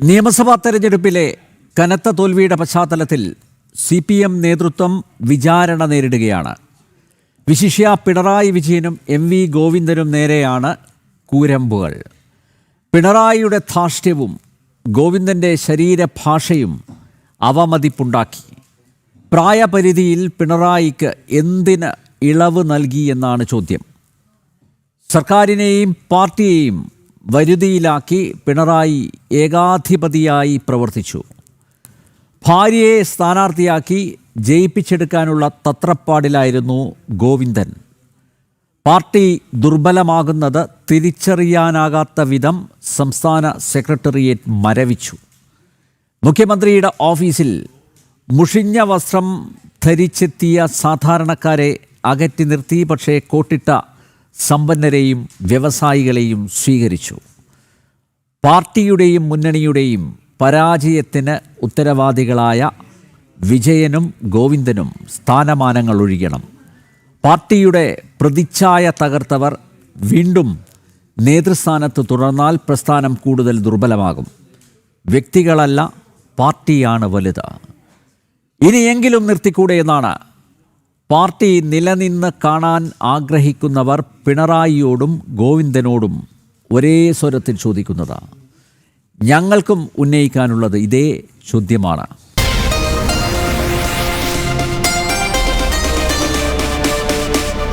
നിയമസഭാ തെരഞ്ഞെടുപ്പിലെ കനത്ത തോൽവിയുടെ പശ്ചാത്തലത്തിൽ CPM നേതൃത്വം വിചാരണ നേരിടുകയാണ്. വിശിഷ്യ പിണറായി വിജയനും MV ഗോവിന്ദനും നേരെയാണ് കൂരമ്പുകൾ. പിണറായിയുടെ ധാർഷ്ട്യവും ഗോവിന്ദൻ്റെ ശരീരഭാഷയും അവമതിപ്പുണ്ടാക്കി. പ്രായപരിധിയിൽ പിണറായിക്ക് എന്തിന് ഇളവ് നൽകിയെന്നാണ് ചോദ്യം. സർക്കാരിനെയും പാർട്ടിയെയും വരുതിയിലാക്കി പിണറായി ഏകാധിപതിയായി പ്രവർത്തിച്ചു. ഭാര്യയെ സ്ഥാനാർത്ഥിയാക്കി ജയിപ്പിച്ചെടുക്കാനുള്ള തത്രപ്പാടിലായിരുന്നു ഗോവിന്ദൻ. പാർട്ടി ദുർബലമാകുന്നത് തിരിച്ചറിയാനാകാത്ത വിധം സംസ്ഥാന സെക്രട്ടേറിയറ്റ് മരവിച്ചു. മുഖ്യമന്ത്രിയുടെ ഓഫീസിൽ മുഷിഞ്ഞ വസ്ത്രം ധരിച്ചെത്തിയ സാധാരണക്കാരെ അകറ്റി നിർത്തി. പക്ഷേ കോട്ടിട്ട സമ്പന്നരെയും വ്യവസായികളെയും സ്വീകരിച്ചു. പാർട്ടിയുടെയും മുന്നണിയുടെയും പരാജയത്തിന് ഉത്തരവാദികളായ വിജയനും ഗോവിന്ദനും സ്ഥാനമാനങ്ങൾ ഒഴിയണം. പാർട്ടിയുടെ പ്രതിച്ഛായ തകർത്തവർ വീണ്ടും നേതൃസ്ഥാനത്ത് തുടർന്നാൽ പ്രസ്ഥാനം കൂടുതൽ ദുർബലമാകും. വ്യക്തികളല്ല, പാർട്ടിയാണ് വലുത്. ഇനിയെങ്കിലും നിർത്തിക്കൂടെ എന്നാണ് പാർട്ടി നിലനിന്ന് കാണാൻ ആഗ്രഹിക്കുന്നവർ പിണറായിയോടും ഗോവിന്ദനോടും ഒരേ സ്വരത്തിൽ ചോദിക്കുന്നത്. ഞങ്ങൾക്കും ഉന്നയിക്കാനുള്ളത് ഇതേ ചോദ്യമാണ്.